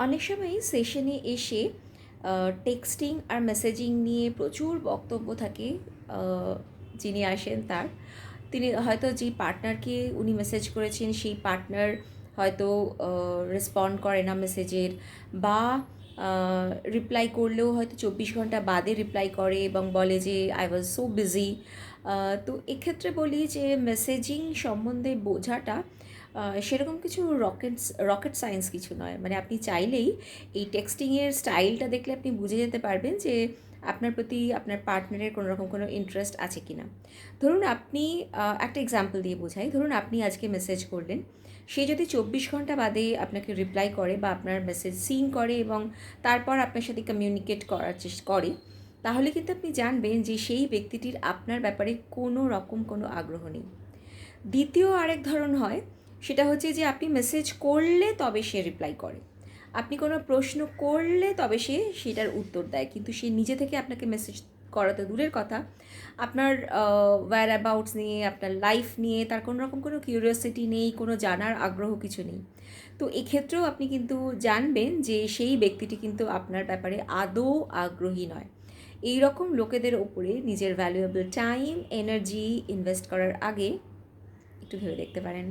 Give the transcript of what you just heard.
অনেক সময় সেশনে এসে টেক্সটিং আর মেসেজিং নিয়ে প্রচুর বক্তব্য থাকে। যিনি আসেন তার, তিনি হয়তো যেই পার্টনারকে উনি মেসেজ করেছেন সেই পার্টনার হয়তো রেসপন্ড করে না মেসেজের, বা রিপ্লাই করলেও হয়তো 24 ঘন্টা বাদে রিপ্লাই করে এবং বলে যে আই ওয়াজ সো বিজি। তো এক্ষেত্রে বলি যে মেসেজিং সম্বন্ধে বোঝাটা সেরকম কিছু রকেট সায়েন্স কিছু নয়। মানে আপনি চাইলেই এই টেক্সটিংয়ের স্টাইলটা দেখলে আপনি বুঝে যেতে পারবেন যে আপনার প্রতি আপনার পার্টনারের কোনো রকম কোনো ইন্টারেস্ট আছে কি না। ধরুন আপনি, একটা এক্সাম্পল দিয়ে বোঝাই, ধরুন আপনি আজকে মেসেজ করলেন, সে যদি 24 ঘন্টা বাদে আপনাকে রিপ্লাই করে বা আপনার মেসেজ সিন করে এবং তারপর আপনার সাথে কমিউনিকেট করার চেষ্টা করে, তাহলে কিন্তু আপনি জানবেন যে সেই ব্যক্তিটির আপনার ব্যাপারে কোনো রকম কোনো আগ্রহ নেই। দ্বিতীয় আরেক ধরন হয়, সেটা হচ্ছে যে আপনি মেসেজ করলে তবে সে রিপ্লাই করে, আপনি কোনো প্রশ্ন করলে তবে সে সেটার উত্তর দেয়, কিন্তু সে নিজে থেকে আপনাকে মেসেজ করা তো দূরের কথা, আপনার ওয়্যার অ্যাবাউটস নিয়ে, আপনার লাইফ নিয়ে তার কোনো রকম কোনো কিউরিওসিটি নেই, কোনো জানার আগ্রহ কিছু নেই। তো এক্ষেত্রেও আপনি কিন্তু জানবেন যে সেই ব্যক্তিটি কিন্তু আপনার ব্যাপারে আদৌ আগ্রহী নয়। এই রকম লোকেদের ওপরে নিজের ভ্যালুয়েবল টাইম, এনার্জি ইনভেস্ট করার আগে একটু ভেবে দেখতে পারেন।